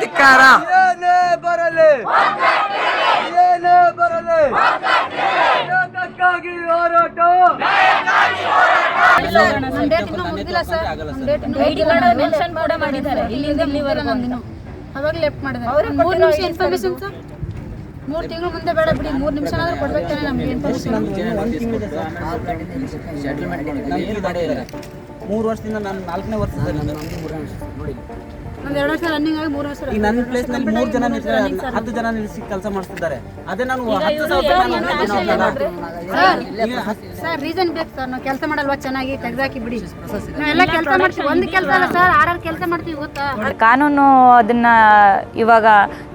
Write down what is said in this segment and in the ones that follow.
ಧಿಕ್ಕಾರ. ಅವಾಗ ಲೆಫ್ಟ್ ಮಾಡಿದ್ದಾರೆ 3 ನಿಮಿಷ ಇನ್ಫಾರ್ಮೇಶನ್ ಸರ್ 3 ತಿಂಗಳು ಮುಂದೆ ಬೇಡ ಬಿಡಿ 3 ನಿಮಿಷ ಆದ್ರೂ ಕೊಡ್ಬೇಕು ತಾನೆ ನಮಗೆ ಇನ್ಫಾರ್ಮೇಶನ್. 3 ವರ್ಷದಿಂದ ನಾನು 4ನೇ ವರ್ಷ ಸರ್ ನಾನು 3 ವರ್ಷ ನೋಡಿ ಒಂದು 2 ವರ್ಷ ರನ್ನಿಂಗ್ ಆಗಿ 3 ವರ್ಷ ಈಗ ನನ್ನ ಪ್ಲೇಸ್ ನಲ್ಲಿ 3 ಜನ ನಿಂತಿದ್ದಾರೆ 10 ಜನ ನಿಲ್ಲಿಸಿ ಕೆಲಸ ಮಾಡಿಸ್ತಿದ್ದಾರೆ. ಅದೇ ನಾನು 10,000 ಸರ್ ರೀಸನ್ ಬೇಕು ಸರ್ ನಾವು ಕೆಲಸ ಮಾಡಲ್ವಾ ಚೆನ್ನಾಗಿ ತೆಗೆದಾಕಿ ಬಿಡಿ ನಾವೆಲ್ಲ ಕೆಲಸ ಮಾಡ್ತೀವಿ ಒಂದು ಕೆಲಸ ಅಲ್ಲ ಸರ್ 6 ಕೆಲಸ ಮಾಡ್ತೀವಿ ಗೊತ್ತಾ. ಕಾನೂನು ಅದನ್ನು ಇವಾಗ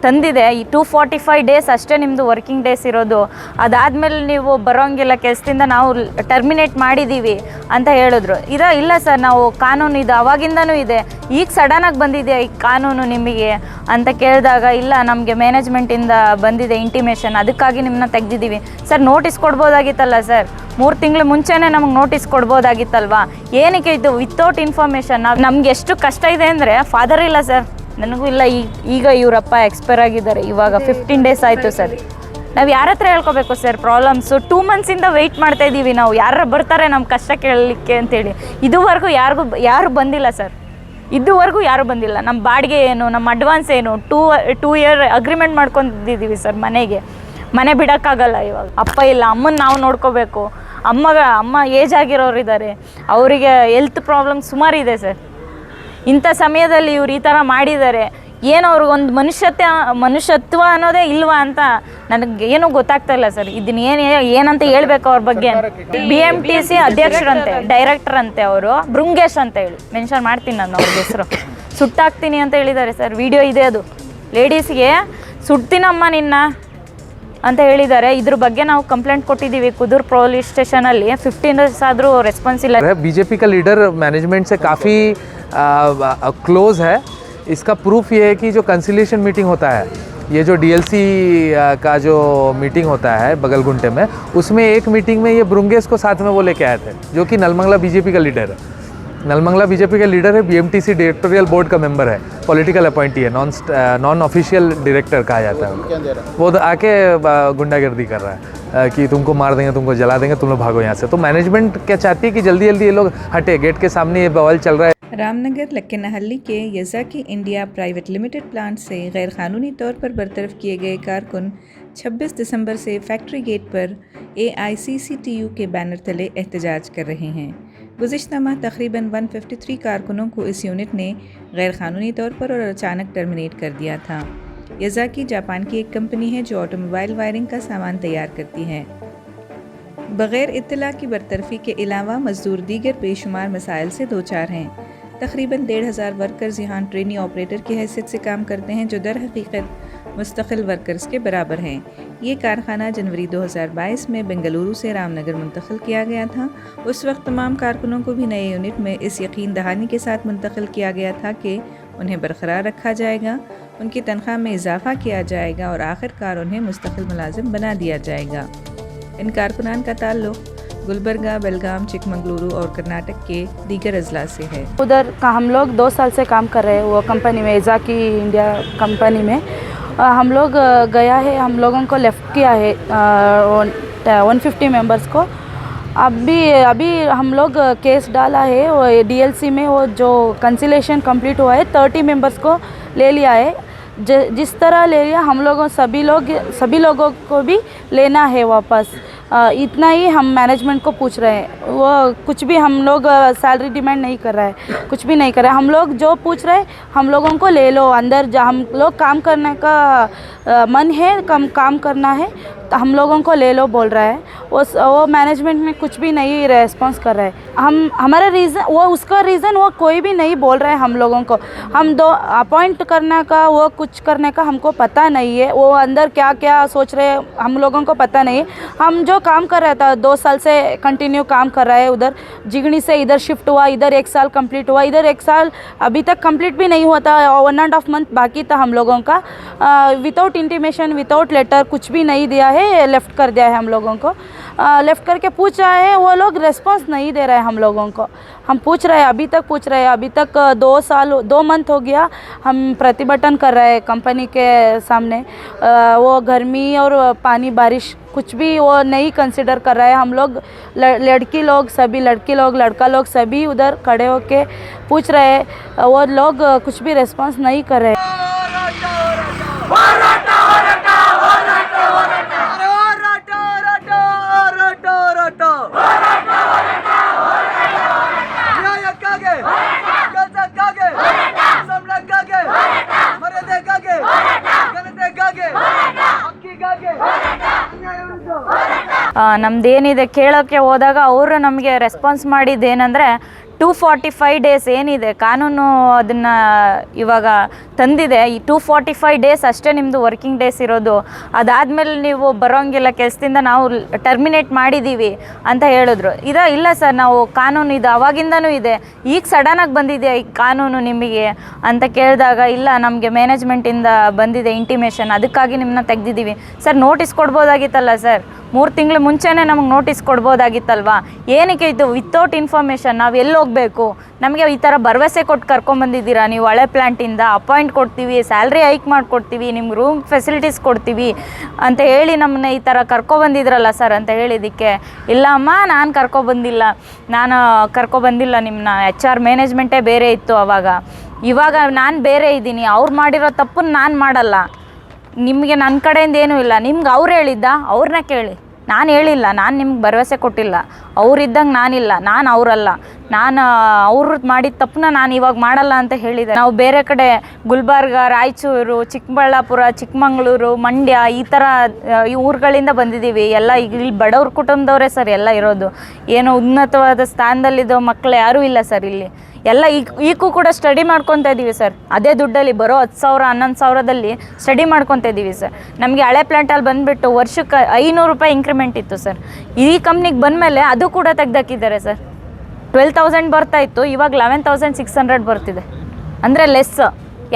ತಂದಿದೆ ಈ 245 ಡೇಸ್ ಅಷ್ಟೇ ನಿಮ್ಮದು ವರ್ಕಿಂಗ್ ಡೇಸ್ ಇರೋದು. ಅದಾದಮೇಲೆ ನೀವು ಬರೋಂಗಿಲ್ಲ ಕೆಲಸದಿಂದ ನಾವು ಟರ್ಮಿನೇಟ್ ಮಾಡಿದ್ದೀವಿ ಅಂತ ಹೇಳಿದ್ರು. ಇಲ್ಲ ಸರ್ ನಾವು ಕಾನೂನು ಇದು ಅವಾಗಿಂದನೂ ಇದೆ ಈಗ ಸಡನ್ನಾಗಿ ಬಂದಿದೆ ಈ ಕಾನೂನು ನಿಮಗೆ ಅಂತ ಕೇಳಿದಾಗ ಇಲ್ಲ ನಮಗೆ ಮ್ಯಾನೇಜ್ಮೆಂಟಿಂದ ಬಂದಿದೆ ಇಂಟಿಮೇಷನ್ ಅದಕ್ಕಾಗಿ ನಿಮ್ಮನ್ನ ತೆಗೆದಿದ್ದೀವಿ. ಸರ್ ನೋಟಿಸ್ ಕೊಡ್ಬೋದಾಗಿತ್ತಲ್ಲ ಸರ್ 3 ತಿಂಗಳು ಮುಂಚೆನೇ ನಮಗೆ ನೋಟಿಸ್ ಕೊಡ್ಬೋದಾಗಿತ್ತಲ್ವಾ. ಏನಕ್ಕೆ ಇದು ವಿತೌಟ್ ಇನ್ಫಾರ್ಮೇಷನ್ ನಮ್ಗೆ ಎಷ್ಟು ಕಷ್ಟ ಇದೆ ಅಂದರೆ ಫಾದರ್ ಇಲ್ಲ ಸರ್ ನನಗೂ ಇಲ್ಲ. ಈಗ ಇವರಪ್ಪ ಎಕ್ಸ್ಪೈರ್ ಆಗಿದ್ದಾರೆ ಇವಾಗ 15 ಡೇಸ್ ಆಯಿತು ಸರ್. ನಾವು ಯಾರ ಹತ್ರ ಹೇಳ್ಕೊಬೇಕು ಸರ್ ಪ್ರಾಬ್ಲಮ್ಸು 2 ಮಂತ್ಸಿಂದ ವೆಯ್ಟ್ ಮಾಡ್ತಾ ಇದ್ದೀವಿ ನಾವು ಯಾರು ಬರ್ತಾರೆ ನಮ್ಮ ಕಷ್ಟ ಕೇಳಲಿಕ್ಕೆ ಅಂತೇಳಿ. ಇದುವರೆಗೂ ಯಾರು ಬಂದಿಲ್ಲ ಸರ್ ಇದುವರೆಗೂ ಯಾರೂ ಬಂದಿಲ್ಲ. ನಮ್ಮ ಬಾಡಿಗೆ ಏನು ನಮ್ಮ ಅಡ್ವಾನ್ಸ್ ಏನು 2 ಇಯರ್ ಅಗ್ರಿಮೆಂಟ್ ಮಾಡ್ಕೊಂಡಿದ್ದೀವಿ ಸರ್. ಮನೆ ಬಿಡೋಕ್ಕಾಗಲ್ಲ ಇವಾಗ. ಅಪ್ಪ ಇಲ್ಲ ಅಮ್ಮನ ನಾವು ನೋಡ್ಕೋಬೇಕು. ಅಮ್ಮ ಏಜ್ ಆಗಿರೋರು ಇದ್ದಾರೆ ಅವರಿಗೆ ಹೆಲ್ತ್ ಪ್ರಾಬ್ಲಮ್ ಸುಮಾರಿದೆ ಸರ್. ಇಂಥ ಸಮಯದಲ್ಲಿ ಇವ್ರು ಈ ಥರ ಮಾಡಿದ್ದಾರೆ ಏನು ಅವ್ರಿಗೊಂದು ಮನುಷ್ಯತ್ವ ಅನ್ನೋದೇ ಇಲ್ವಾ ಅಂತ ನನಗೆ ಏನೂ ಗೊತ್ತಾಗ್ತಾ ಇಲ್ಲ ಸರ್. ಇದನ್ನ ಏನಂತ ಹೇಳ್ಬೇಕು ಅವ್ರ ಬಗ್ಗೆ. BMTC ಅಧ್ಯಕ್ಷರಂತೆ ಡೈರೆಕ್ಟರ್ ಅಂತೆ ಅವರು ಬೃಂಗೇಶ್ ಅಂತ ಹೇಳಿ ಮೆನ್ಷನ್ ಮಾಡ್ತೀನಿ ನಾನು ಅವ್ರ ಹೆಸರು. ಸುಟ್ಟಾಕ್ತೀನಿ ಅಂತ ಹೇಳಿದ್ದಾರೆ ಸರ್. ವಿಡಿಯೋ ಇದೆ ಅದು ಲೇಡೀಸ್ಗೆ ಸುಡ್ತೀನಮ್ಮ ನಿನ್ನ ಅಂತ ಹೇಳಿದ್ದಾರೆ. ಇದ್ರ ಬಗ್ಗೆ ನಾವು ಕಂಪ್ಲೇಂಟ್ ಕೊಟ್ಟಿದ್ದೀವಿ ಕುದೂರು ಪೊಲೀಸ್ ಸ್ಟೇಷನಲ್ಲಿ. 15 ಡೇಸ್ ಆದರೂ ರೆಸ್ಪಾನ್ಸ್ ಇಲ್ಲ. बीजेपी का लीडर मैनेजमेंट से काफ़ी क्लोज है. इसका प्रूफ ये है कि जो कंसिलिएशन मीटिंग होता है ये जो DLC का जो मीटिंग होता है बगलगुंटे में उसमें एक मीटिंग में ये ब्रुंगेश को साथ में वो लेके आए थे जो कि नलमंगला बीजेपी का लीडर है. नलमंगला बीजेपी का लीडर है. BMTC डायरेक्टोरियल बोर्ड का मेंबर है. पॉलिटिकल अपॉइंटी है. नॉन ऑफिशियल डायरेक्टर कहा जाता है. वो आके गुंडागर्दी कर रहा है कि तुमको मार देंगे तुमको जला देंगे तुम लोग भागो यहाँ से. तो मैनेजमेंट क्या चाहती है कि जल्दी जल्दी ये लोग हटे. गेट के सामने ये बवाल चल रहा है. रामनगर लक्केनहल्ली के यज़ाकी इंडिया प्राइवेट लिमिटेड प्लांट से गैरकानूनी तौर पर बरतरफ किए गए कारकुन 26 दिसंबर से फैक्ट्री गेट पर AICCTU के बैनर तले एहतजाज कर रहे हैं. गुज़िश्ता माह तकरीबन 153 कारकुनों को इस यूनिट ने गैरकानूनी तौर पर और अचानक टर्मिनेट कर दिया था. यज़ाकी जापान की एक कंपनी है जो ऑटोमोबाइल वायरिंग का सामान तैयार करती है. बग़ैर इत्तला की बरतरफी के अलावा मज़दूर दीगर बेशुमार मसाइल से दो चार हैं. तकरीबन 1,500 वर्कर्स यहाँ ट्रेनी ऑपरेटर की हैसियत से काम करते हैं जो दर हकीकत मुस्तकिल वर्कर्स के बराबर हैं. ये कारखाना जनवरी 2022 में बेंगलुरु से रामनगर मुंतकिल किया गया था. उस वक्त तमाम कारकुनों को भी नए यूनिट में इस यकीन दहानी के साथ मुंतकिल किया गया था कि उन्हें बरकरार रखा जाएगा, उनकी तनख्वाह में इजाफ़ा किया जाएगा और आखिरकार उन्हें मुस्तकिल मुलाजिम बना दिया जाएगा. इन कारकुनान का ताल्लुक़ गुलबर्गा, बेलगाम, चिकमंगलुरु और कर्नाटक के दीगर अजला से है. उधर का हम लोग 2 साल से काम कर रहे हैं वो कंपनी में यज़ाकी इंडिया कंपनी में. हम लोग गया है हम लोगों को लेफ़्ट किया है 150 मेंबर्स को. अभी हम लोग केस डाला है वो DLC में. वो जो कंसिलेशन कंप्लीट हुआ है 30 मेंबर्स को ले लिया है. जिस तरह ले लिया हम लोगों सभी लोगों को भी लेना है वापस. इतना ही हम मैनेजमेंट को पूछ रहे हैं. वो कुछ भी हम लोग सैलरी डिमांड नहीं कर रहा है कुछ भी नहीं कर रहा है. हम लोग जो पूछ रहे हैं हम लोगों को ले लो अंदर. हम लोग काम करने का मन है काम करना है तो हम लोगों को ले लो बोल रहा है. वो मैनेजमेंट में कुछ भी नहीं रेस्पॉन्स कर रहा है. हमारा रीज़न वो उसका रीज़न वो कोई भी नहीं बोल रहा है हम लोगों को. हम 2 अपॉइंट करने का वो कुछ करने का हमको पता नहीं है. वो अंदर क्या क्या सोच रहे हैं हम लोगों को पता नहीं है. हम जो काम कर रहा था 2 साल से कंटिन्यू काम कर रहा है. उधर जिगनी से इधर शिफ्ट हुआ. इधर 1 साल कंप्लीट हुआ. इधर 1 साल अभी तक कंप्लीट भी नहीं हुआ था. 1.5 मंथ बाकी था हम लोगों का. Without without intimation without letter कुछ भी नहीं दिया है, लेफ़्ट कर दिया है हम लोगों को। लेफ़्ट करके पूछा है, वो लोग रिस्पांस नहीं दे रहे हैं हम लोगों को। हम पूछ रहे हैं, अभी तक पूछ रहे हैं, अभी तक 2 मंथ हो गया हम प्रतिभटन कर रहे हैं कंपनी के सामने। वो गर्मी और पानी बारिश कुछ भी वो नहीं कंसिडर कर रहा है। हम लोग लड़की लोग सभी, लड़की लोग लड़का लोग सभी उधर खड़े होके पूछ रहे हैं, वो लोग कुछ भी रिस्पांस नहीं कर रहे। ನಮ್ದೇನಿದೆ ಕೇಳೋಕ್ಕೆ ಹೋದಾಗ ಅವರು ನಮಗೆ ರೆಸ್ಪಾನ್ಸ್ ಮಾಡಿದ್ದೇನೆಂದರೆ 245 ಡೇಸ್ ಏನಿದೆ ಕಾನೂನು ಅದನ್ನು ಇವಾಗ ತಂದಿದೆ. ಈ 245 ಡೇಸ್ ಅಷ್ಟೇ ನಿಮ್ಮದು ವರ್ಕಿಂಗ್ ಡೇಸ್ ಇರೋದು, ಅದಾದಮೇಲೆ ನೀವು ಬರೋಂಗಿಲ್ಲ ಕೆಲಸದಿಂದ, ನಾವು ಟರ್ಮಿನೇಟ್ ಮಾಡಿದ್ದೀವಿ ಅಂತ ಹೇಳಿದ್ರು. ಇಲ್ಲ ಸರ್, ನಾವು ಕಾನೂನು ಇದು ಅವಾಗಿಂದನೂ ಇದೆ, ಈಗ ಸಡನ್ನಾಗಿ ಬಂದಿದೆ ಈ ಕಾನೂನು ನಿಮಗೆ ಅಂತ ಕೇಳಿದಾಗ, ಇಲ್ಲ ನಮಗೆ ಮ್ಯಾನೇಜ್ಮೆಂಟಿಂದ ಬಂದಿದೆ ಇಂಟಿಮೇಷನ್, ಅದಕ್ಕಾಗಿ ನಿಮ್ಮನ್ನ ತೆಗೆದಿದ್ದೀವಿ. ಸರ್ ನೋಟಿಸ್ ಕೊಡ್ಬೋದಾಗಿತ್ತಲ್ಲ ಸರ್, 3 ತಿಂಗಳು ಮುಂಚೆನೇ ನಮಗೆ ನೋಟಿಸ್ ಕೊಡ್ಬೋದಾಗಿತ್ತಲ್ವಾ? ಏನಕ್ಕೆ ಇದು ವಿತೌಟ್ ಇನ್ಫಾರ್ಮೇಷನ್? ನಾವು ಎಲ್ಲಿ ಹೋಗಬೇಕು? ನಮಗೆ ಈ ಥರ ಭರವಸೆ ಕೊಟ್ಟು ಕರ್ಕೊಂಬಂದಿದ್ದೀರಾ ನೀವು ಹಳೆ ಪ್ಲ್ಯಾಂಟಿಂದ, ಅಪಾಯಿಂಟ್ ಕೊಡ್ತೀವಿ, ಸ್ಯಾಲ್ರಿ ಹೈಕ್ ಮಾಡಿಕೊಡ್ತೀವಿ, ನಿಮ್ಗೆ ರೂಮ್ ಫೆಸಿಲಿಟೀಸ್ ಕೊಡ್ತೀವಿ ಅಂತ ಹೇಳಿ ನಮ್ಮನ್ನ ಈ ಥರ ಕರ್ಕೊಬಂದಿದ್ರಲ್ಲ ಸರ್ ಅಂತ ಹೇಳಿದ್ದಕ್ಕೆ, ಇಲ್ಲ ಅಮ್ಮ ನಾನು ಕರ್ಕೊಬಂದಿಲ್ಲ ನಿಮ್ಮನ್ನ, HR ಮ್ಯಾನೇಜ್ಮೆಂಟೇ ಬೇರೆ ಇತ್ತು ಆವಾಗ, ಇವಾಗ ನಾನು ಬೇರೆ ಇದ್ದೀನಿ, ಅವ್ರು ಮಾಡಿರೋ ತಪ್ಪನ್ನು ನಾನು ಮಾಡಲ್ಲ, ನಿಮಗೆ ನನ್ನ ಕಡೆಯಿಂದ ಏನೂ ಇಲ್ಲ, ನಿಮ್ಗೆ ಅವ್ರು ಹೇಳಿದ್ದ ಅವ್ರನ್ನ ಕೇಳಿ, ನಾನು ಹೇಳಿಲ್ಲ, ನಾನು ನಿಮ್ಗೆ ಭರವಸೆ ಕೊಟ್ಟಿಲ್ಲ, ಅವರಿದ್ದಂಗೆ ನಾನಿಲ್ಲ, ನಾನು ಅವರಲ್ಲ, ನಾನು ಅವ್ರು ಮಾಡಿದ ತಪ್ಪನ್ನ ನಾನು ಇವಾಗ ಮಾಡಲ್ಲ ಅಂತ ಹೇಳಿದೆ. ನಾವು ಬೇರೆ ಕಡೆ ಗುಲ್ಬರ್ಗ, ರಾಯಚೂರು, ಚಿಕ್ಕಬಳ್ಳಾಪುರ, ಚಿಕ್ಕಮಂಗ್ಳೂರು, ಮಂಡ್ಯ ಈ ಥರ ಈ ಊರುಗಳಿಂದ ಬಂದಿದ್ದೀವಿ. ಎಲ್ಲ ಈಗ ಇಲ್ಲಿ ಬಡವ್ರ ಕುಟುಂಬದವರೇ ಸರ್ ಎಲ್ಲ ಇರೋದು, ಏನೋ ಉನ್ನತವಾದ ಸ್ಥಾನದಲ್ಲಿದ್ದೋ ಮಕ್ಕಳು ಯಾರೂ ಇಲ್ಲ ಸರ್ ಇಲ್ಲಿ. ಎಲ್ಲ ಈಗೂ ಕೂಡ ಸ್ಟಡಿ ಮಾಡ್ಕೊತಾ ಇದ್ದೀವಿ ಸರ್, ಅದೇ ದುಡ್ಡಲ್ಲಿ ಬರೋ 10,000 11,000ದಲ್ಲಿ ಸ್ಟಡಿ ಮಾಡ್ಕೊತಾ ಇದ್ದೀವಿ ಸರ್. ನಮಗೆ ಹಳೆ ಪ್ಲ್ಯಾಂಟಲ್ಲಿ ಬಂದುಬಿಟ್ಟು ವರ್ಷಕ್ಕೆ 500 ರೂಪಾಯಿ ಇಂಕ್ರಿಮೆಂಟ್ ಇತ್ತು ಸರ್. ಈ ಕಂಪ್ನಿಗೆ ಬಂದಮೇಲೆ ಅದು ಕೂಡ ತೆಗ್ದಾಕಿದ್ದಾರೆ ಸರ್. 12,000 ಬರ್ತಾಯಿತ್ತು, ಇವಾಗ 11,600 ಬರ್ತಿದೆ, ಅಂದರೆ ಲೆಸ್.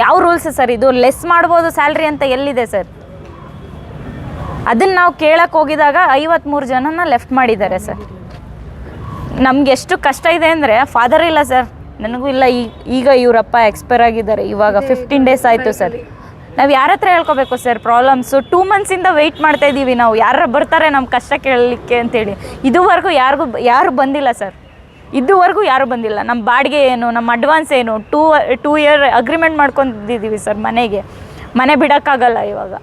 ಯಾವ ರೂಲ್ಸ್ ಸರ್ ಇದು? ಲೆಸ್ ಮಾಡ್ಬೋದು ಸ್ಯಾಲ್ರಿ ಅಂತ ಎಲ್ಲಿದೆ ಸರ್? ಅದನ್ನು ನಾವು ಕೇಳಕ್ಕೆ ಹೋಗಿದಾಗ 53 ಜನನ ಲೆಫ್ಟ್ ಮಾಡಿದ್ದಾರೆ ಸರ್. ನಮ್ಗೆ ಎಷ್ಟು ಕಷ್ಟ ಇದೆ ಅಂದರೆ, ಫಾದರ್ ಇಲ್ಲ ಸರ್, ನನಗೂ ಇಲ್ಲ. ಈಗ ಇವರಪ್ಪ ಎಕ್ಸ್ಪೈರ್ ಆಗಿದ್ದಾರೆ, ಇವಾಗ 15 ಡೇಸ್ ಆಯಿತು ಸರ್. ನಾವು ಯಾರ ಹತ್ರ ಹೇಳ್ಕೊಬೇಕು ಸರ್ ಪ್ರಾಬ್ಲಮ್ಸು? 2 ಮಂತ್ಸಿಂದ ವೆಯ್ಟ್ ಮಾಡ್ತಾಯಿದ್ದೀವಿ ನಾವು, ಯಾರು ಬರ್ತಾರೆ ನಮ್ಮ ಕಷ್ಟ ಕೇಳಲಿಕ್ಕೆ ಅಂತೇಳಿ. ಇದುವರೆಗೂ ಯಾರು ಬಂದಿಲ್ಲ ಸರ್, ಇದುವರೆಗೂ ಯಾರು ಬಂದಿಲ್ಲ. ನಮ್ಮ ಬಾಡಿಗೆ ಏನು, ನಮ್ಮ ಅಡ್ವಾನ್ಸ್ ಏನು, 2 ಇಯರ್ ಅಗ್ರಿಮೆಂಟ್ ಮಾಡ್ಕೊಂಡಿದ್ದೀವಿ ಸರ್. ಮನೆ ಬಿಡೋಕ್ಕಾಗಲ್ಲ ಇವಾಗ.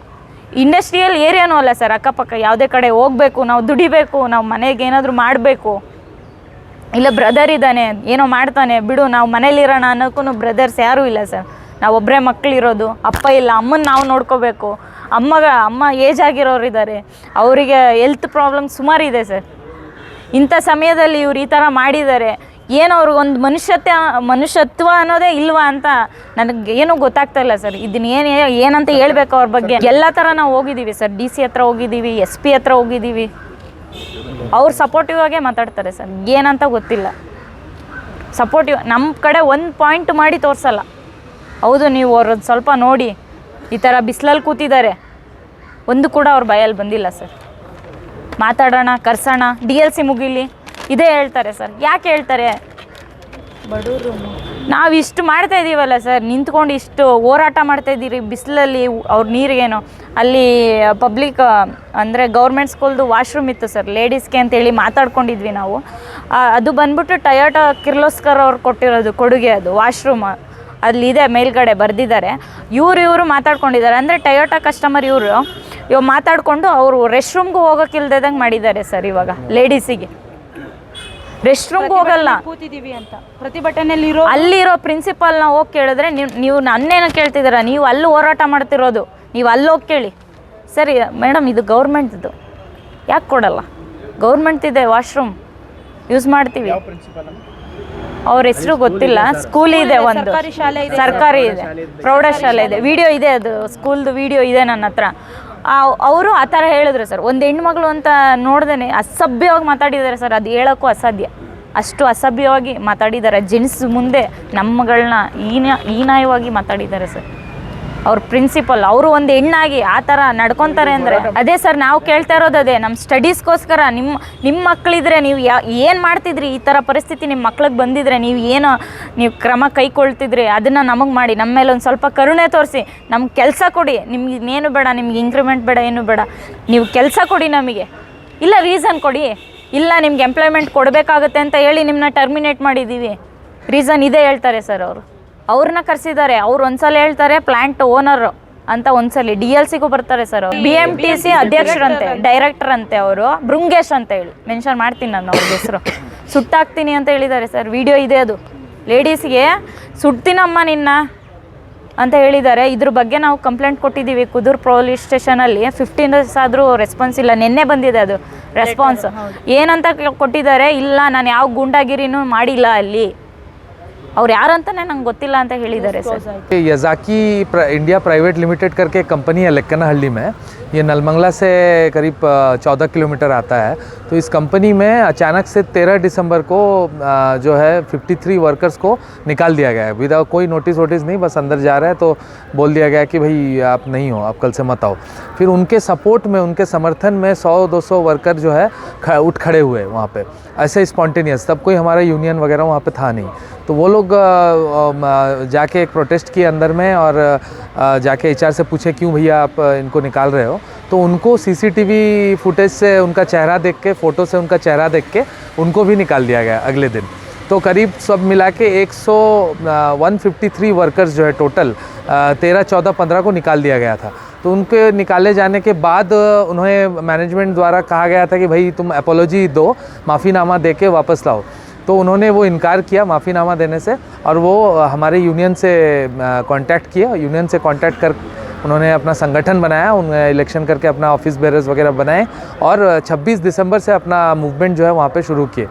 ಇಂಡಸ್ಟ್ರಿಯಲ್ ಏರಿಯಾನೂ ಅಲ್ಲ ಸರ್, ಅಕ್ಕಪಕ್ಕ ಯಾವುದೇ ಕಡೆ ಹೋಗಬೇಕು, ನಾವು ದುಡಿಬೇಕು, ನಾವು ಮನೆಗೆ ಏನಾದರೂ ಮಾಡಬೇಕು. ಇಲ್ಲ ಬ್ರದರ್ ಇದ್ದಾನೆ, ಏನೋ ಮಾಡ್ತಾನೆ ಬಿಡು, ನಾವು ಮನೇಲಿರೋಣ ಅನ್ನೋಕ್ಕೂ ಬ್ರದರ್ಸ್ ಯಾರೂ ಇಲ್ಲ ಸರ್. ನಾವು ಒಬ್ಬರೇ ಮಕ್ಕಳಿರೋದು, ಅಪ್ಪ ಇಲ್ಲ, ಅಮ್ಮನ ನಾವು ನೋಡ್ಕೋಬೇಕು. ಅಮ್ಮ ಏಜ್ ಆಗಿರೋರು ಇದ್ದಾರೆ, ಅವರಿಗೆ ಹೆಲ್ತ್ ಪ್ರಾಬ್ಲಮ್ ಸುಮಾರಿದೆ ಸರ್. ಇಂಥ ಸಮಯದಲ್ಲಿ ಇವ್ರು ಈ ಥರ ಮಾಡಿದ್ದಾರೆ, ಏನು ಅವ್ರಿಗೊಂದು ಮನುಷ್ಯತ್ವ ಅನ್ನೋದೇ ಇಲ್ವಾ ಅಂತ ನನಗೆ ಏನೂ ಗೊತ್ತಾಗ್ತಾ ಇಲ್ಲ ಸರ್. ಇದನ್ನ ಏನಂತ ಹೇಳ್ಬೇಕು ಅವ್ರ ಬಗ್ಗೆ? ಎಲ್ಲ ಥರ ನಾವು ಹೋಗಿದ್ದೀವಿ ಸರ್, DC ಹತ್ರ ಹೋಗಿದ್ದೀವಿ, SP ಹತ್ರ ಹೋಗಿದ್ದೀವಿ. ಅವ್ರು ಸಪೋರ್ಟಿವ್ ಆಗೇ ಮಾತಾಡ್ತಾರೆ ಸರ್, ಏನಂತ ಗೊತ್ತಿಲ್ಲ. ಸಪೋರ್ಟಿವ್ ನಮ್ಮ ಕಡೆ ಒಂದು ಪಾಯಿಂಟ್ ಮಾಡಿ ತೋರಿಸಲ್ಲ. ಹೌದು, ನೀವು ಅವ್ರದ್ದು ಸ್ವಲ್ಪ ನೋಡಿ, ಈ ಥರ ಬಿಸಿಲಲ್ಲಿ ಕೂತಿದ್ದಾರೆ, ಒಂದು ಕೂಡ ಅವ್ರ ಬಾಯಲ್ಲಿ ಬಂದಿಲ್ಲ ಸರ್. ಮಾತಾಡೋಣ, ಕರ್ಸೋಣ, DLC ಮುಗಿಲಿ ಇದೇ ಹೇಳ್ತಾರೆ ಸರ್. ಯಾಕೆ ಹೇಳ್ತಾರೆ? ಬಡವರು ನಾವು ಇಷ್ಟು ಮಾಡ್ತಾ ಇದ್ದೀವಲ್ಲ ಸರ್, ನಿಂತ್ಕೊಂಡು ಇಷ್ಟು ಹೋರಾಟ ಮಾಡ್ತಾಯಿದ್ದೀರಿ ಬಿಸಿಲಲ್ಲಿ. ಅವ್ರ ನೀರಿಗೇನು ಅಲ್ಲಿ ಪಬ್ಲಿಕ್ ಅಂದರೆ ಗೌರ್ಮೆಂಟ್ ಸ್ಕೂಲ್ದು ವಾಶ್ರೂಮ್ ಇತ್ತು ಸರ್ ಲೇಡೀಸ್ಗೆ ಅಂತೇಳಿ ಮಾತಾಡ್ಕೊಂಡಿದ್ವಿ ನಾವು. ಅದು ಬಂದ್ಬಿಟ್ಟು ಟೊಯೋಟಾ ಕಿರ್ಲೋಸ್ಕರ್ ಅವ್ರು ಕೊಟ್ಟಿರೋದು ಕೊಡುಗೆ, ಅದು ವಾಶ್ರೂಮ್ ಅಲ್ಲಿದೆ, ಮೇಲ್ಗಡೆ ಬರೆದಿದ್ದಾರೆ. ಇವರು ಮಾತಾಡ್ಕೊಂಡಿದ್ದಾರೆ, ಅಂದರೆ ಟೊಯೋಟಾ ಕಸ್ಟಮರ್ ಇವಾಗ ಮಾತಾಡಿಕೊಂಡು ಅವರು ರೆಸ್ಟ್ ರೂಮ್ಗೂ ಹೋಗೋಕ್ಕಿಲ್ದಂಗೆ ಮಾಡಿದ್ದಾರೆ ಸರ್. ಇವಾಗ ಲೇಡೀಸಿಗೆ ರೆಸ್ಟ್ ರೂಮ್ಗೆ ಹೋಗಲ್ಲ ಕೂತಿದ್ದೀವಿ ಅಂತ ಪ್ರತಿಭಟನೆಯಲ್ಲಿ ಅಲ್ಲಿರೋ ಪ್ರಿನ್ಸಿಪಾಲ್ನ ಹೋಗಿ ಕೇಳಿದ್ರೆ, ನೀವು ನನ್ನೇನೋ ಕೇಳ್ತಿದ್ದೀರಾ, ನೀವು ಅಲ್ಲಿ ಹೋರಾಟ ಮಾಡ್ತಿರೋದು, ನೀವು ಅಲ್ಲಿ ಹೋಗಿ ಕೇಳಿ. ಸರಿ ಮೇಡಮ್, ಇದು ಗೌರ್ಮೆಂಟ್ದು, ಯಾಕೆ ಕೊಡಲ್ಲ? ಗೌರ್ಮೆಂಟ್ದಿದೆ ವಾಶ್ರೂಮ್, ಯೂಸ್ ಮಾಡ್ತೀವಿ. ಅವ್ರ ಹೆಸರು ಗೊತ್ತಿಲ್ಲ. ಸ್ಕೂಲ್ ಇದೆ, ಒಂದು ಸರ್ಕಾರಿ ಇದೆ, ಪ್ರೌಢಶಾಲೆ ಇದೆ, ವಿಡಿಯೋ ಇದೆ, ಅದು ಸ್ಕೂಲ್ದು ವಿಡಿಯೋ ಇದೆ ನನ್ನ ಹತ್ರ. ಅವರು ಆ ಥರ ಹೇಳಿದ್ರು ಸರ್. ಒಂದು ಹೆಣ್ಮಗಳು ಅಂತ ನೋಡ್ದೇ ಅಸಭ್ಯವಾಗಿ ಮಾತಾಡಿದ್ದಾರೆ ಸರ್. ಅದು ಹೇಳೋಕ್ಕೂ ಅಸಾಧ್ಯ, ಅಷ್ಟು ಅಸಭ್ಯವಾಗಿ ಮಾತಾಡಿದ್ದಾರೆ. ಜೆಂಟ್ಸ್ ಮುಂದೆ ನಮ್ಮಗಳನ್ನ ಹೀನಾಯವಾಗಿ ಮಾತಾಡಿದ್ದಾರೆ ಸರ್. ಅವ್ರ ಪ್ರಿನ್ಸಿಪಲ್ ಅವರು ಒಂದು ಹೆಣ್ಣಾಗಿ ಆ ಥರ ನಡ್ಕೊತಾರೆ ಅಂದರೆ ಅದೇ ಸರ್ ನಾವು ಕೇಳ್ತಾ ಇರೋದು ಅದೇ. ನಮ್ಮ ಸ್ಟಡೀಸ್ಗೋಸ್ಕರ ನಿಮ್ಮ ಮಕ್ಕಳಿದ್ರೆ ನೀವು ಏನು ಮಾಡ್ತಿದ್ರಿ, ಈ ಥರ ಪರಿಸ್ಥಿತಿ ನಿಮ್ಮ ಮಕ್ಳಿಗೆ ಬಂದಿದ್ರೆ ನೀವು ಕ್ರಮ ಕೈಗೊಳ್ತಿದ್ರಿ, ಅದನ್ನು ನಮಗೆ ಮಾಡಿ, ನಮ್ಮ ಮೇಲೆ ಒಂದು ಸ್ವಲ್ಪ ಕರುಣೆ ತೋರಿಸಿ, ನಮ್ಗೆ ಕೆಲಸ ಕೊಡಿ. ನಿಮ್ಗೆ ಇನ್ನೇನು ಬೇಡ, ನಿಮ್ಗೆ ಇಂಕ್ರಿಮೆಂಟ್ ಬೇಡ, ಏನು ಬೇಡ, ನೀವು ಕೆಲಸ ಕೊಡಿ ನಮಗೆ, ಇಲ್ಲ ರೀಸನ್ ಕೊಡಿ, ಇಲ್ಲ ನಿಮ್ಗೆ ಎಂಪ್ಲಾಯ್ಮೆಂಟ್ ಕೊಡಬೇಕಾಗುತ್ತೆ ಅಂತ ಹೇಳಿ ನಿಮ್ಮನ್ನ ಟರ್ಮಿನೇಟ್ ಮಾಡಿದ್ದೀವಿ, ರೀಸನ್ ಇದೇ ಹೇಳ್ತಾರೆ ಸರ್ ಅವರು. ಅವ್ರನ್ನ ಕರೆಸಿದ್ದಾರೆ, ಅವ್ರು ಒಂದ್ಸಲ ಹೇಳ್ತಾರೆ ಪ್ಲಾಂಟ್ ಓನರ್ ಅಂತ, ಒಂದ್ಸಲಿ DLCಗೂ ಬರ್ತಾರೆ ಸರ್ ಅವರು. BMTC ಅಧ್ಯಕ್ಷರಂತೆ, ಡೈರೆಕ್ಟರ್ ಅಂತೆ ಅವರು, ಬೃಂಗೇಶ್ ಅಂತ ಹೇಳಿ ಮೆನ್ಷನ್ ಮಾಡ್ತೀನಿ ನಾನು ಅವ್ರ ಹೆಸರು. ಸುಟ್ಟಾಕ್ತೀನಿ ಅಂತ ಹೇಳಿದ್ದಾರೆ ಸರ್, ವಿಡಿಯೋ ಇದೆ ಅದು. ಲೇಡೀಸ್ಗೆ ಸುಡ್ತೀನಮ್ಮ ನಿನ್ನ ಅಂತ ಹೇಳಿದ್ದಾರೆ. ಇದ್ರ ಬಗ್ಗೆ ನಾವು ಕಂಪ್ಲೇಂಟ್ ಕೊಟ್ಟಿದ್ದೀವಿ ಕುದೂರು ಪೊಲೀಸ್ ಸ್ಟೇಷನಲ್ಲಿ. 15 ಡೇಸ್ ಆದರೂ ರೆಸ್ಪಾನ್ಸ್ ಇಲ್ಲ. ನಿನ್ನೆ ಬಂದಿದೆ ಅದು ರೆಸ್ಪಾನ್ಸ್. ಏನಂತ ಕೊಟ್ಟಿದ್ದಾರೆ, ಇಲ್ಲ ನಾನು ಯಾವ ಗೂಂಡಾಗಿರಿನೂ ಮಾಡಿಲ್ಲ ಅಲ್ಲಿ, ಅವ್ರು ಯಾರಂತಾನೆ ನಂಗೆ ಗೊತ್ತಿಲ್ಲ ಅಂತ ಹೇಳಿದ್ದಾರೆ ಸರ್. यज़ाकी इंडिया प्राइवेट लिमिटेड करके एक कंपनी है लेक्कनाहल्ली में, ये नलमंगला से करीब 14 किलोमीटर आता है। तो इस कंपनी में अचानक से 13 दिसंबर को जो है 53 वर्कर्स को निकाल दिया गया है विदाउट कोई नोटिस वोटिस नहीं, बस अंदर जा रहा है तो बोल दिया गया कि भाई आप नहीं हो, आप कल से मत आओ। फिर उनके सपोर्ट में, उनके समर्थन में 100-200 वर्कर जो है उठ खड़े हुए वहाँ पे, ऐसे स्पॉन्टेनियस। तब कोई हमारा यूनियन वगैरह वहाँ पे था नहीं, तो वो लोग जाके एक प्रोटेस्ट किए अंदर में और जाके HR से पूछे क्यों भैया आप इनको निकाल रहे हो। तो उनको CCTV फुटेज से उनका चेहरा देख के, फ़ोटो से उनका चेहरा देख के उनको भी निकाल दिया गया अगले दिन। तो करीब सब मिला के 153 वर्कर्स जो है टोटल 13, 14, 15 को निकाल दिया गया था। तो उनके निकाले जाने के बाद उन्हें मैनेजमेंट द्वारा कहा गया था कि भाई तुम अपोलॉजी दो, माफ़ीनामा दे के वापस लाओ। तो उन्होंने वो इनकार किया माफ़ीनामा देने से, और वो हमारे यूनियन से कांटेक्ट किया। यूनियन से कांटेक्ट कर उन्होंने अपना संगठन बनाया, उन्होंने इलेक्शन करके अपना ऑफिस बेरर्स वगैरह बनाए, और 26 दिसंबर से अपना मूवमेंट जो है वहाँ पे शुरू किए।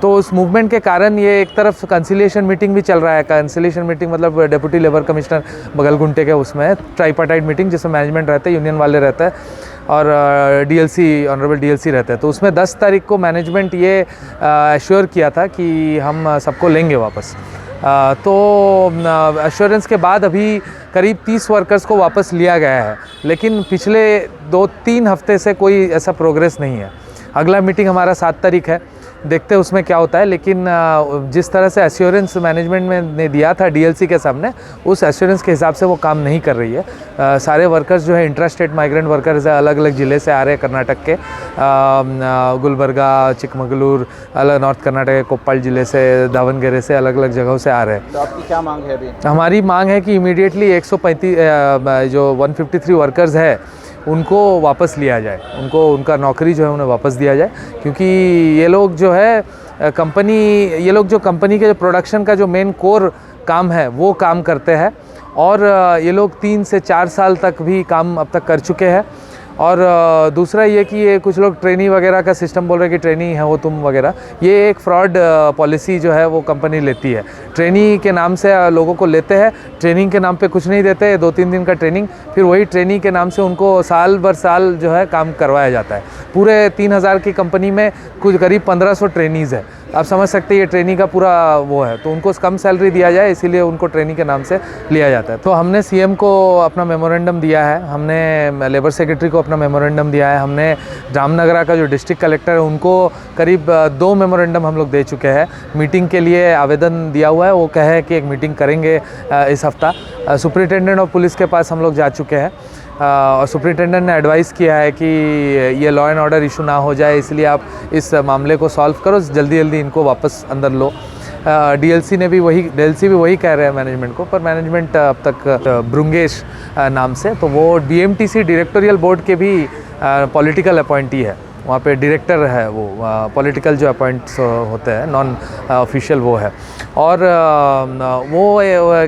तो उस मूवमेंट के कारण ये एक तरफ कंसिलिएशन मीटिंग भी चल रहा है। कंसिलिएशन मीटिंग मतलब डिप्टी लेबर कमिश्नर बगलगुंटे के उसमें ट्राइपार्टाइट मीटिंग, जिसमें मैनेजमेंट रहता है, यूनियन वाले रहते हैं, और DLC ऑनरेबल DLC रहते हैं। तो उसमें 10 तारीख को मैनेजमेंट ये एश्योर किया था कि हम सबको लेंगे वापस। तो एश्योरेंस के बाद अभी करीब 30 वर्कर्स को वापस लिया गया है, लेकिन पिछले 2-3 हफ्ते से कोई ऐसा प्रोग्रेस नहीं है। अगला मीटिंग हमारा 7 तारीख है, देखते हैं उसमें क्या होता है। लेकिन जिस तरह से एश्योरेंस मैनेजमेंट में ने दिया था DLC के सामने, उस एश्योरेंस के हिसाब से वो काम नहीं कर रही है। सारे वर्कर्स जो है इंट्रा स्टेट माइग्रेंट वर्कर्स है, अलग अलग ज़िले से आ रहे हैं, कर्नाटक के गुलबर्गा, चिकमगलूर, अलग नॉर्थ कर्नाटक के कोप्पल ज़िले से, दावनगेरे से, अलग अलग जगहों से आ रहे हैं। तो आपकी क्या मांग है अभी? हमारी मांग है कि इमीडिएटली 135 जो 153 वर्कर्स है उनको वापस लिया जाए, उनको उनका नौकरी जो है उन्हें वापस दिया जाए। क्योंकि ये लोग जो है कंपनी के जो प्रोडक्शन का जो मेन कोर काम है वो काम करते हैं, और ये लोग 3 से 4 साल तक भी काम अब तक कर चुके हैं। और दूसरा ये कि ये कुछ लोग ट्रेनी वगैरह का सिस्टम बोल रहे हैं कि ट्रेनी है वो तुम वगैरह, ये एक फ्रॉड पॉलिसी जो है वो कंपनी लेती है। ट्रेनी के नाम से लोगों को लेते हैं, ट्रेनिंग के नाम पे कुछ नहीं देते, 2-3 दिन का ट्रेनिंग, फिर वही ट्रेनी के नाम से उनको साल भर साल जो है काम करवाया जाता है। पूरे 3000 की कंपनी में कुछ करीब 1500 ट्रेनीज़ है। आप समझ सकते हैं ये ट्रेनी का पूरा वो है, तो उनको कम सैलरी दिया जाए, इसीलिए उनको ट्रेनी के नाम से लिया जाता है। तो हमने CM को अपना मेमोरेंडम दिया है, हमने लेबर सेक्रेटरी को अपना मेमोरेंडम दिया है, हमने जामनगरा का जो डिस्ट्रिक्ट कलेक्टर है उनको करीब 2 मेमोरेंडम हम लोग दे चुके हैं। मीटिंग के लिए आवेदन दिया हुआ है, वो कहे कि एक मीटिंग करेंगे इस हफ्ता। सुपरिटेंडेंट ऑफ पुलिस के पास हम लोग जा चुके हैं, और सुपरिटेंडेंट ने एडवाइस किया है कि ये लॉ एंड ऑर्डर इशू ना हो जाए, इसलिए आप इस मामले को सॉल्व करो, जल्दी जल्दी इनको वापस अंदर लो। DLC भी वही कह रहे हैं मैनेजमेंट को, पर मैनेजमेंट अब तक बृंगेश नाम से, तो वो BMTC डायरेक्टोरियल बोर्ड के भी पॉलिटिकल अपॉइंटी है, वहाँ पे डायरेक्टर है, वो पॉलिटिकल जो अपॉइंट्स होते हैं नॉन ऑफिशियल वो है। और वो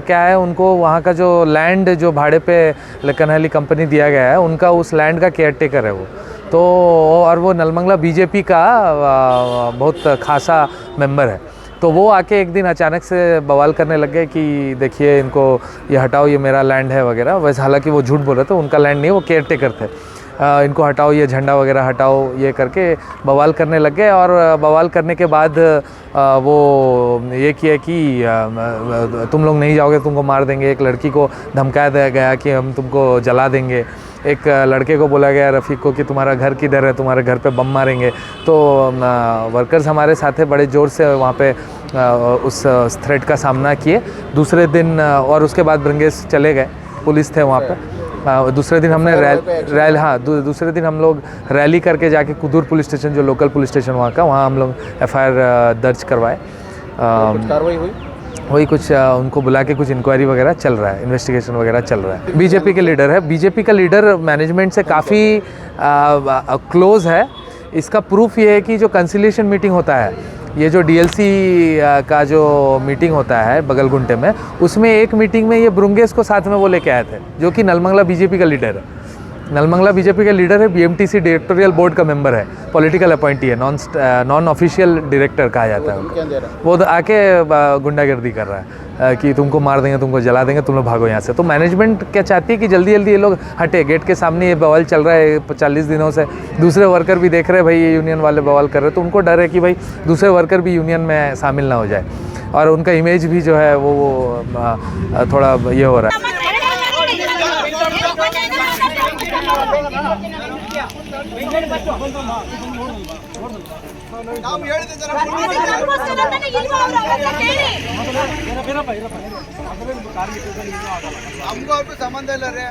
क्या है, उनको वहाँ का जो लैंड जो भाड़े पे लेक्कनाहल्ली कंपनी दिया गया है, उनका उस लैंड का केयर टेकर है वो। तो और वो नलमंगला BJP का बहुत खासा मेंबर है। तो वो आके एक दिन अचानक से बवाल करने लग गए कि देखिए इनको ये हटाओ, ये मेरा लैंड है वगैरह। वैसे हालांकि वो झूठ बोल रहे थे, उनका लैंड नहीं, वो केयर टेकर थे। इनको हटाओ, ये झंडा वगैरह हटाओ, ये करके बवाल करने लग गए। और बवाल करने के बाद वो ये किया कि तुम लोग नहीं जाओगे तुमको मार देंगे। एक लड़की को धमकाया दिया गया कि हम तुमको जला देंगे। एक लड़के को बोला गया रफ़ीक को कि तुम्हारा घर किधर है, तुम्हारे घर पे बम मारेंगे। तो वर्कर्स हमारे साथ है, बड़े ज़ोर से वहाँ पे उस थ्रेट का सामना किए। दूसरे दिन और उसके बाद ब्रंगेस चले गए, पुलिस थे वहाँ पे। दूसरे दिन हमने दूसरे दिन हम लोग रैली करके जाके कुदूर पुलिस स्टेशन, जो लोकल पुलिस स्टेशन वहाँ का, वहाँ हम लोग FIR दर्ज करवाए। कार्रवाई हुई, वही कुछ उनको बुला के कुछ इंक्वायरी वगैरह चल रहा है, इन्वेस्टिगेशन वगैरह चल रहा है। बीजेपी के लीडर है, बीजेपी का लीडर मैनेजमेंट से काफ़ी क्लोज है। इसका प्रूफ ये है कि जो कंसिलिएशन मीटिंग होता है, ये जो DLC का जो मीटिंग होता है बगलगुंटे में, उसमें एक मीटिंग में ये ब्रुंगेस को साथ में वो लेके आए थे, जो कि नलमंगला बीजेपी का लीडर है। नलमंगला बीजेपी का लीडर है, BMTC डायरेक्टोरियल बोर्ड का मेंबर है, पॉलिटिकल अपॉइंटी है, नॉन ऑफिशियल डायरेक्टर कहा जाता है उनको। वो आके गुंडागर्दी कर रहा है कि तुमको मार देंगे, तुमको जला देंगे, तुम लोग भागो यहाँ से। तो मैनेजमेंट क्या चाहती है कि जल्दी जल्दी ये लोग हटे। गेट के सामने ये बवाल चल रहा है 40 दिनों से, दूसरे वर्कर भी देख रहे हैं भाई ये यूनियन वाले बवाल कर रहे हैं, तो उनको डर है कि भाई दूसरे वर्कर भी यूनियन में शामिल ना हो जाए। और उनका इमेज भी जो है वो थोड़ा ये हो रहा है। हमको और संबंध ಇಲ್ಲ ರೀ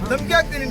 ಧಮಕಿ ಹಾಕ್ತೀನಿ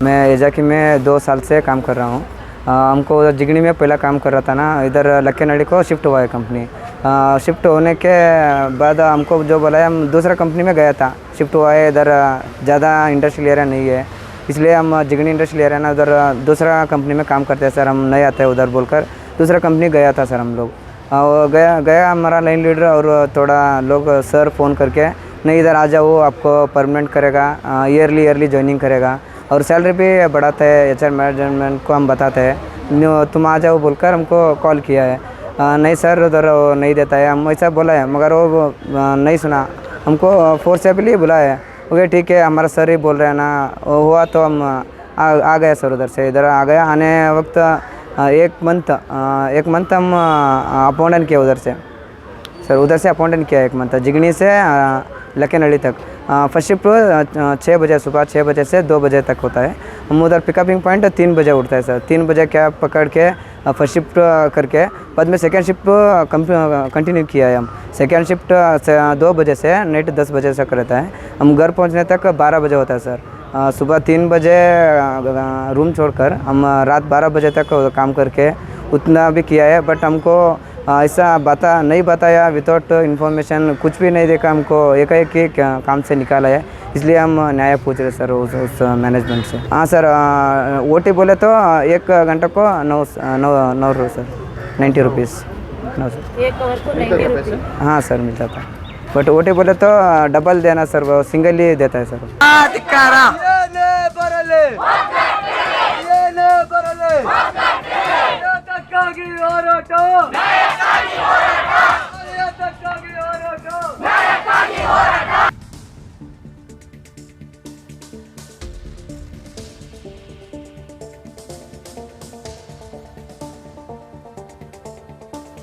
मैं एजाकी में 2 साल से काम कर रहा हूँ। हमको उधर जिगनी में पहला काम कर रहा था ना, इधर लक्केनड़ी को शिफ्ट हुआ है कंपनी। शिफ्ट होने के बाद हमको जो बोला है, हम दूसरा कंपनी में गया था, शिफ्ट हुआ है। इधर ज़्यादा इंडस्ट्रियल एरिया नहीं है, इसलिए हम जिगनी इंडस्ट्रियल एरिया ना, उधर दूसरा कंपनी में काम करते हैं सर, हम नहीं आते हैं उधर बोलकर दूसरा कंपनी गया था सर हम लोग। गया हमारा लाइन लीडर और थोड़ा लोग सर फ़ोन करके, नहीं इधर आ जाओ, आपको परमानेंट करेगा, ईयरली ज्वाइनिंग करेगा और सैलरी भी बढ़ाते हैं। HR मैनेजमेंट को हम बताते हैं, तुम आ जाओ बोलकर हमको कॉल किया है। नहीं सर उधर नहीं देता है, हम ऐसा बोला है, मगर वो नहीं सुना, हमको फोर्सेबली बुलाया है। ओके ठीक है, हमारा सर ही बोल रहे हैं ना, हुआ तो हम आ गए सर उधर से। इधर आ गया, आने वक्त एक मंथ हम अपॉइंटेंट किया उधर से सर, उधर से अपॉइंटेंट किया 1 मंथ, जिगनी से लक्केनड़ी तक। फर्स्ट शिफ्ट 6 बजे, सुबह 6 बजे से 2 बजे तक होता है। हम उधर पिकअपिंग पॉइंट 3 बजे उठता है सर, 3 बजे कैब पकड़ के फर्स्ट शिफ्ट करके बाद में सेकेंड शिफ्ट कंटिन्यू किया है। हम सेकेंड शिफ्ट 2 बजे से नाइट 10 बजे तक रहता है। हम घर पहुंचने तक 12 बजे होता है सर। सुबह 3 बजे रूम छोड़कर हम रात 12 बजे तक काम करके उतना भी किया है, बट हमको ऐसा नहीं बताया, विदाउट इन्फॉर्मेशन कुछ भी नहीं देखा, हमको एकाएक ही काम से निकाला है। इसलिए हम न्याय पूछ रहे सर उस मैनेजमेंट से। हाँ सर, OT बोले तो 1 घंटे को 9 सर, 90 रुपीज़। सर 1 आवर को 90 रुपये। हाँ सर मिल जाता है, बट OT बोले तो डबल देना सर, वो सिंगल ही देता है सर।